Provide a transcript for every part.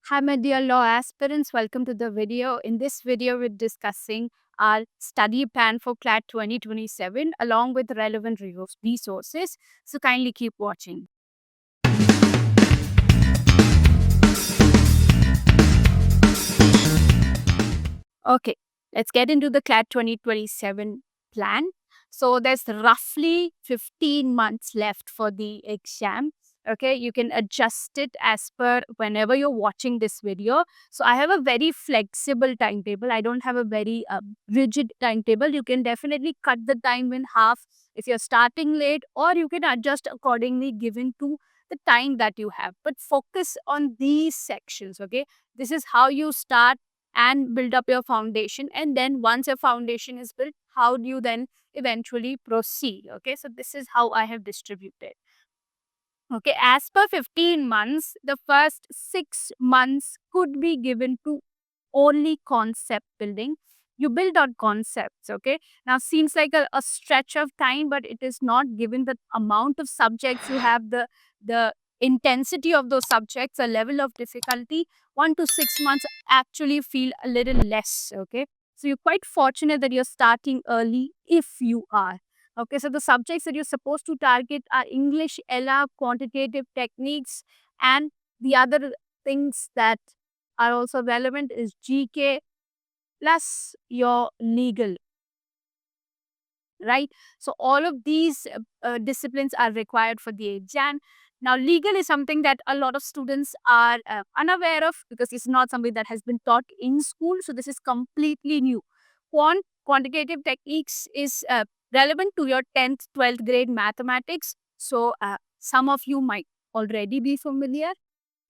Hi, my dear law aspirants. Welcome to the video. In this video, we're discussing our study plan for CLAT 2027 along with relevant resources. So kindly keep watching. Okay, let's get into the CLAT 2027 plan. So there's roughly 15 months left for the exam. Okay, you can adjust it as per whenever you're watching this video. So I have a very flexible timetable. I don't have a very rigid timetable. You can definitely cut the time in half if you're starting late, or you can adjust accordingly given to the time that you have. But focus on these sections. Okay, this is how you start and build up your foundation. And then once your foundation is built, how do you then eventually proceed? Okay, so this is how I have distributed. Okay, as per 15 months, the first 6 months could be given to only concept building. You build on concepts. Okay, now seems like a stretch of time, but it is not given the amount of subjects you have, the intensity of those subjects, a level of difficulty. 1 to 6 months actually feel a little less. Okay, so you're quite fortunate that you're starting early if you are. Okay, so the subjects that you're supposed to target are English, ELA, quantitative techniques, and the other things that are also relevant is GK plus your legal, right? So all of these disciplines are required for the exam. Now, legal is something that a lot of students are unaware of because it's not something that has been taught in school. So this is completely new. Quantitative techniques is relevant to your 10th, 12th grade mathematics. So some of you might already be familiar.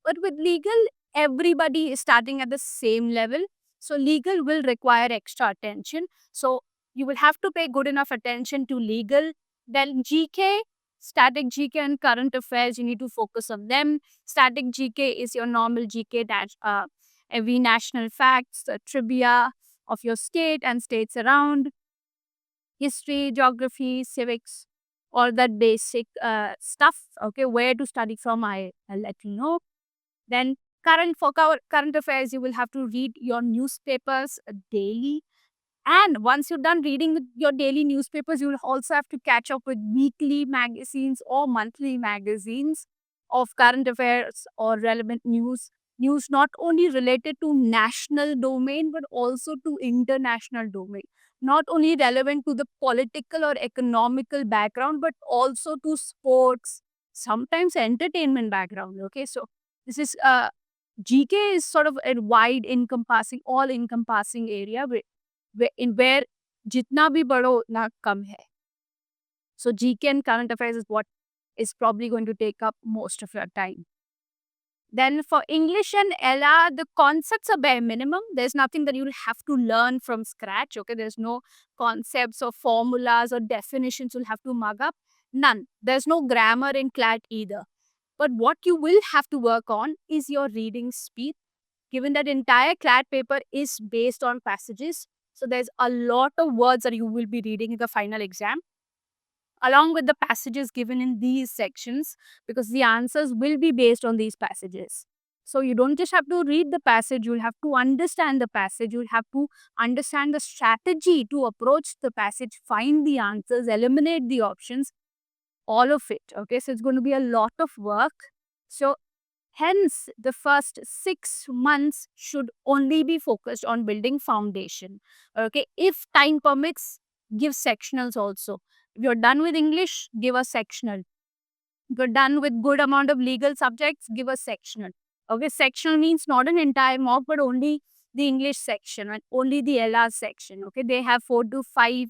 But with legal, everybody is starting at the same level. So legal will require extra attention. So you will have to pay good enough attention to legal. Then GK, static GK and current affairs, you need to focus on them. Static GK is your normal GK dash every national facts, trivia of your state and states around, history, geography, civics, all that basic stuff. Okay, where to study from, I'll let you know. Then current affairs, you will have to read your newspapers daily. And once you're done reading your daily newspapers, you will also have to catch up with weekly magazines or monthly magazines of current affairs or relevant news. News not only related to national domain, but also to international domain. Not only relevant to the political or economical background, but also to sports, sometimes entertainment background. Okay, so this is GK is sort of a wide encompassing, all encompassing area where jitna bhi badho utna kam hai. So GK and current affairs is what is probably going to take up most of your time. Then for English and ELA, the concepts are bare minimum. There's nothing that you'll have to learn from scratch. Okay, there's no concepts or formulas or definitions you'll have to mug up. None. There's no grammar in CLAT either. But what you will have to work on is your reading speed, given that entire CLAT paper is based on passages. So there's a lot of words that you will be reading in the final exam, along with the passages given in these sections, because the answers will be based on these passages. So you don't just have to read the passage, you'll have to understand the passage, you'll have to understand the strategy to approach the passage, find the answers, eliminate the options, all of it. Okay, so it's going to be a lot of work. So hence, the first 6 months should only be focused on building foundation. Okay, if time permits, give sectionals also. If you're done with English, give a sectional. If you're done with good amount of legal subjects, give a sectional. Okay, sectional means not an entire mock, but only the English section and only the LR section. Okay, they have 4 to 5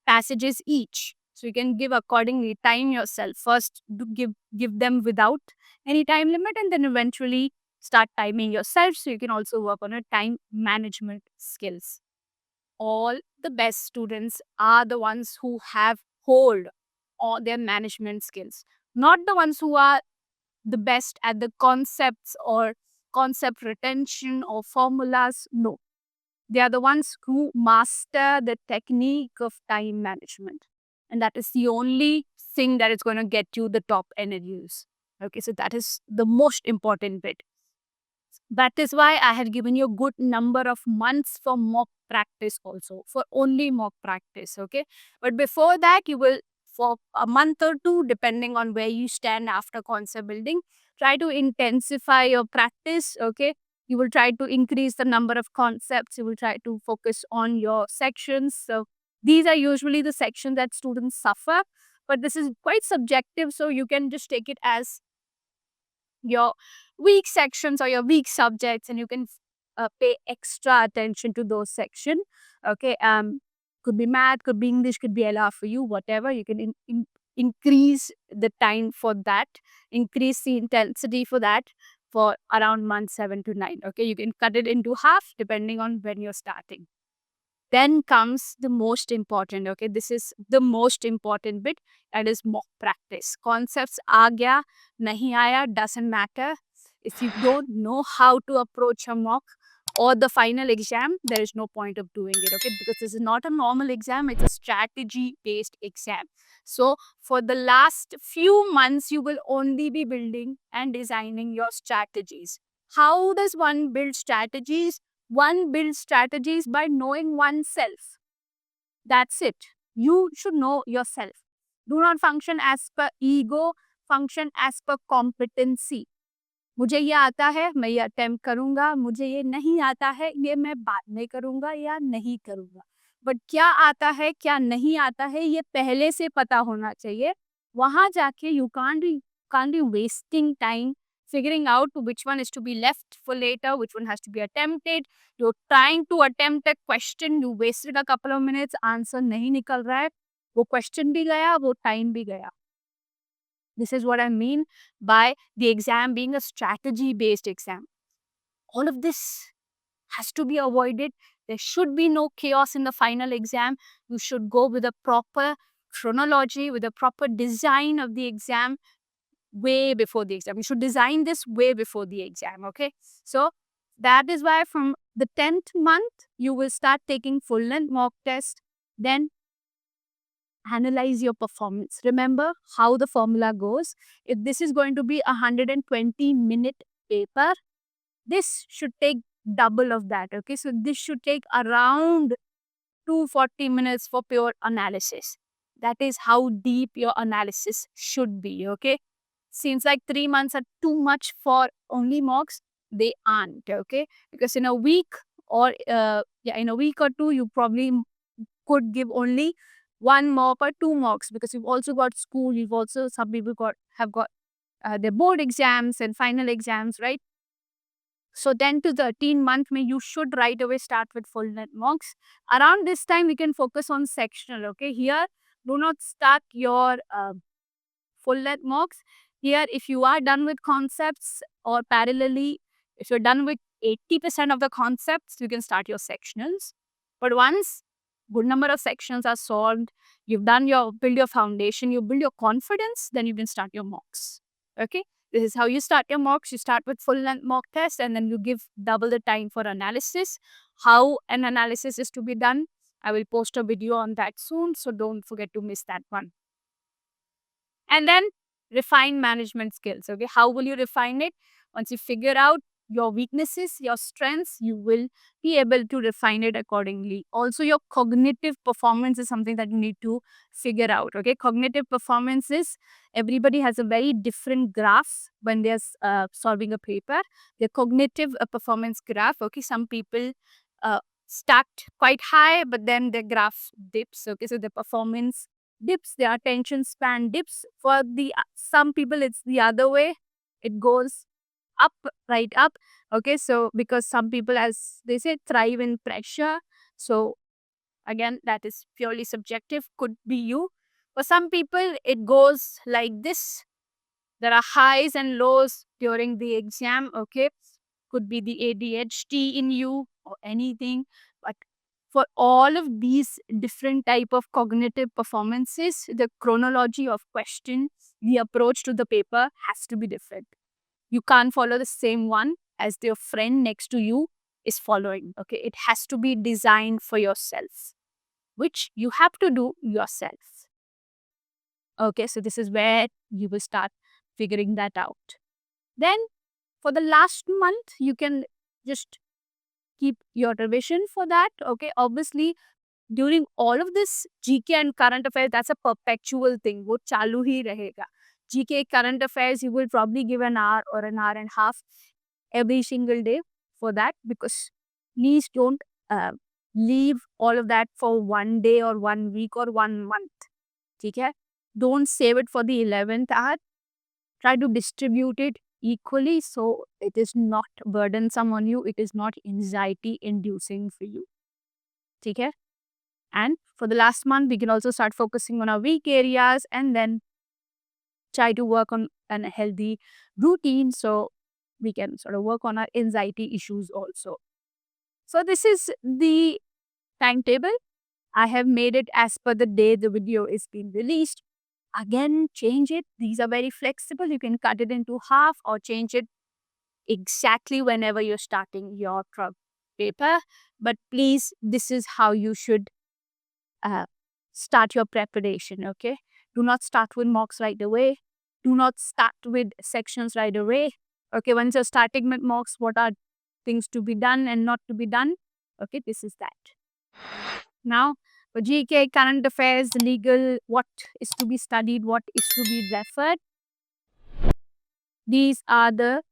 passages each. So you can give accordingly, time yourself. First, give them without any time limit, and then eventually start timing yourself. So you can also work on your time management skills. All the best students are the ones who have hold all their management skills, not the ones who are the best at the concepts or concept retention or formulas. No, they are the ones who master the technique of time management. And that is the only thing that is going to get you the top interviews. Okay, so that is the most important bit. That is why I had given you a good number of months for mock practice also, for only mock practice, okay? But before that, you will, for a month or two, depending on where you stand after concept building, try to intensify your practice, okay? You will try to increase the number of concepts. You will try to focus on your sections. So these are usually the sections that students suffer, but this is quite subjective. So you can just take it as your weak sections or your weak subjects, and you can pay extra attention to those section. Okay, could be math, could be English, could be LR for you, whatever. You can increase the time for that, increase the intensity for that for around month 7 to 9. Okay, you can cut it into half depending on when you're starting. Then comes the most important, okay? This is the most important bit, that is mock practice. Concepts aa gaya, nahi aaya, doesn't matter. If you don't know how to approach a mock or the final exam, there is no point of doing it, okay? Because this is not a normal exam, it's a strategy based exam. So, for the last few months, you will only be building and designing your strategies. How does one build strategies? One builds strategies by knowing oneself. That's it. You should know yourself. Do not function as per ego, function as per competency. मुझे ये आता है, मैं ये attempt करूंगा, मुझे ये नहीं आता है, ये मैं बाद में करूंगा या नहीं करूंगा. बट क्या आता है, क्या नहीं आता है, ये पहले से पता होना चाहिए. वहां जाके you can't be wasting time figuring out which one is to be left for later, which one has to be attempted. You're trying to attempt a question, you wasted a couple of minutes, answer नहीं निकल रहा है, वो question भी गया, वो time भी गया. This is what I mean by the exam being a strategy based exam. All of this has to be avoided. There should be no chaos in the final exam. You should go with a proper chronology, with a proper design of the exam way before the exam. You should design this way before the exam, okay? So that is why from the 10th month, you will start taking full length mock test. Then analyze your performance. Remember how the formula goes. If this is going to be a 120-minute paper, this should take double of that. Okay, so this should take around 240 minutes for pure analysis. That is how deep your analysis should be. Okay, seems like 3 months are too much for only mocks. They aren't. Okay, because in a week or in a week or two, you probably could give only one mock or two mocks, because you've also got school, you've also, some people have got their board exams and final exams, right? So 10 to 13 month may you should right away start with full length mocks. Around this time, we can focus on sectional. Okay, here do not start your full length mocks. Here, if you are done with concepts, or parallelly, if you're done with 80% of the concepts, you can start your sectionals. But once good number of sections are solved, you've done your build your foundation, you build your confidence, then you can start your mocks. Okay, this is how you start your mocks. You start with full length mock test, and then you give double the time for analysis. How an analysis is to be done, I will post a video on that soon, so don't forget to miss that one. And then refine management skills. Okay, how will you refine it? Once you figure out your weaknesses, your strengths, you will be able to refine it accordingly. Also, your cognitive performance is something that you need to figure out. Okay, cognitive performance is, everybody has a very different graph when they're solving a paper. Their cognitive performance graph. Okay, some people stacked quite high, but then their graph dips. Okay, so the performance dips, their attention span dips. For the some people, it's the other way. It goes up, right up. Okay, so because some people, as they say, thrive in pressure. So again, that is purely subjective. Could be you. For some people, it goes like this. There are highs and lows during the exam. Okay, could be the ADHD in you or anything, but for all of these different type of cognitive performances, the chronology of questions, the approach to the paper has to be different. You can't follow the same one as your friend next to you is following. Okay, it has to be designed for yourself, which you have to do yourself. Okay, so this is where you will start figuring that out. Then For the last month, you can just keep your revision for that. Okay, obviously, during all of this GK and current affairs, that's a perpetual thing. वो चालू ही रहेगा. GK current affairs, you will probably give an hour or an hour and a half every single day for that, because please don't uh, leave all of that for one day or 1 week or 1 month. Okay? Don't save it for the 11th hour. Try to distribute it equally so it is not burdensome on you. It is not anxiety inducing for you. Okay? And for the last month, we can also start focusing on our weak areas and then try to work on a healthy routine so we can sort of work on our anxiety issues also. So this is the timetable. I have made it as per the day the video is being released. Again, change it. These are very flexible. You can cut it into half or change it exactly whenever you're starting your paper. But please, this is how you should uh, start your preparation. Okay, do not start with mocks right away. Do not start with sections right away. Okay, once you're starting with mocks, what are things to be done and not to be done? Okay, this is that. Now, for GK, current affairs, legal, what is to be studied, what is to be referred, these are the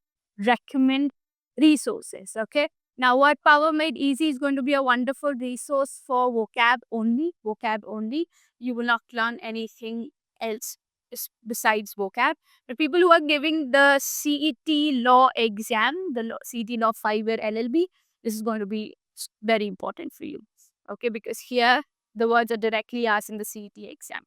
recommend resources. Okay. Now, what Power Made Easy is going to be a wonderful resource for vocab only. Vocab only. You will not learn anything else besides vocab. But people who are giving the CET law exam, CET law 5-year LLB, this is going to be very important for you. Okay, because here the words are directly asked in the CET exam.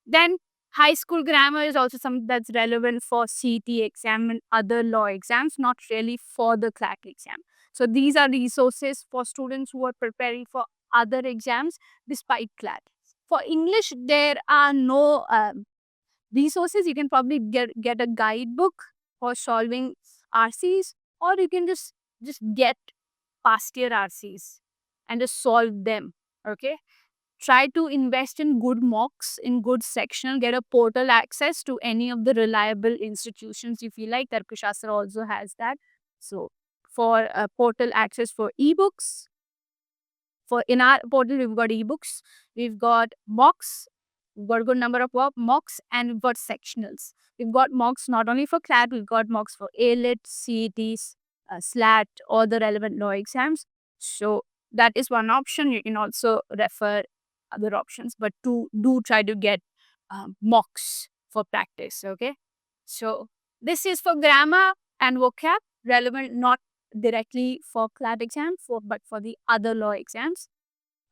Then high school grammar is also something that's relevant for CET exam and other law exams, not really for the CLAT exam. So these are resources for students who are preparing for other exams despite CLAT. For English, there are no resources. You can probably get a guidebook for solving RCs, or you can just get past year RCs and just solve them. Okay. Try to invest in good mocks, in good section, get a portal access to any of the reliable institutions you feel like. Tarkashastra also has that. So for portal access for ebooks, for in our portal, we've got ebooks, we've got mocks, we've got a good number of mocks, and we've got sectionals. We've got mocks not only for CLAT, we've got mocks for ALIT, CETs, SLAT, or the relevant law exams. So that is one option. You can also refer other options, but do try to get mocks for practice. Okay. So this is for grammar and vocab, relevant not directly for CLAT exam, but for the other law exams.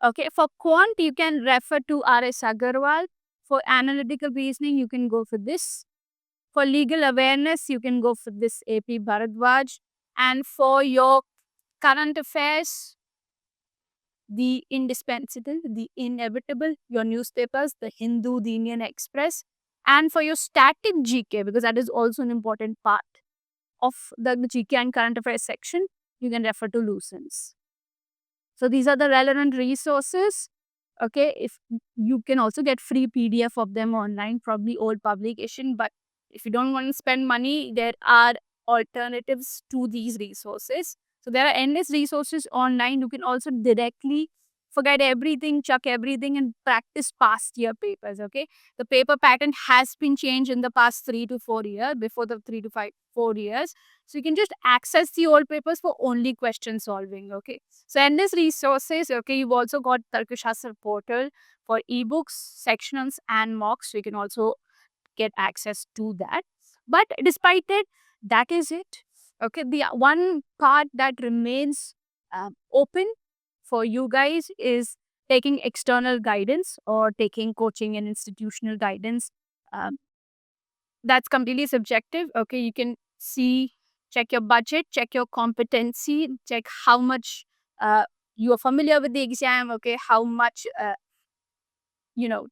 Okay, for quant, you can refer to R.S. Agarwal. For analytical reasoning, you can go for this. For legal awareness, you can go for this A.P. Bharadwaj. And for your current affairs, the indispensable, the inevitable, your newspapers, the Hindu, the Indian Express. And for your static GK, because that is also an important part of the GK and current affairs section, you can refer to Lucents. So these are the relevant resources. Okay, if you can also get free PDF of them online, probably old publication, but if you don't want to spend money, there are alternatives to these resources. So there are endless resources online. You can also directly forget everything, chuck everything, and practice past year papers. Okay, the paper pattern has been changed in the past 3 to 4 years, before the 3 to 4 years. So you can just access the old papers for only question solving. Okay, so endless resources. Okay, you've also got Tarkashastra portal for ebooks, sectionals, and mocks. So you can also get access to that. But despite it, that is it. Okay, the one part that remains open for you guys is taking external guidance or taking coaching and institutional guidance. Um, that's completely subjective. Okay, you can see, check your budget, check your competency, check how much you are familiar with the exam. Okay, how much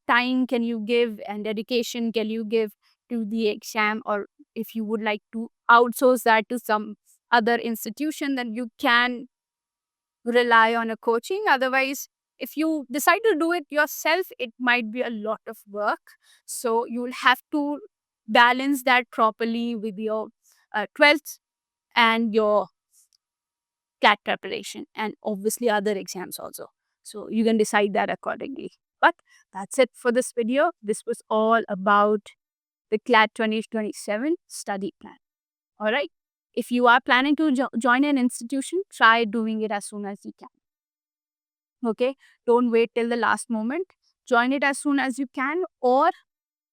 time can you give and dedication can you give to the exam, or if you would like to outsource that to some other institution, then you can rely on a coaching. Otherwise, if you decide to do it yourself, it might be a lot of work. So you'll have to balance that properly with your 12th and your CAT preparation, and obviously other exams also. So you can decide that accordingly. But that's it for this video. This was all about the CLAT 2027 study plan. All right. If you are planning to join an institution, try doing it as soon as you can. Okay. Don't wait till the last moment. Join it as soon as you can. Or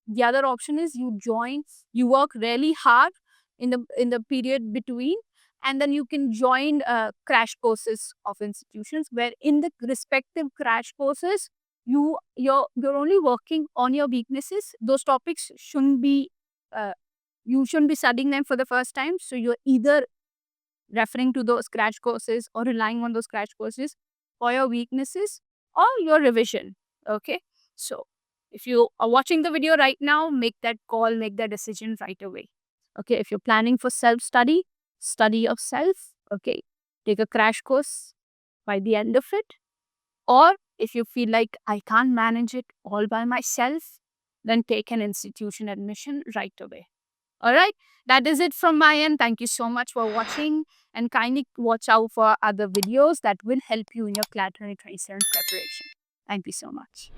the other option is you work really hard in the period between, and then you can join crash courses of institutions, where in the respective crash courses you're only working on your weaknesses. Those topics shouldn't be you shouldn't be studying them for the first time. So you're either referring to those crash courses or relying on those crash courses for your weaknesses or your revision. Okay. So if you are watching the video right now, make that call, make that decision right away. Okay. If you're planning for self study, study yourself. Okay. Take a crash course by the end of it. Or if you feel like I can't manage it all by myself, then take an institution admission right away. All right. That is it from my end. Thank you so much for watching, and kindly watch out for other videos that will help you in your CLAT 2027 preparation. Thank you so much.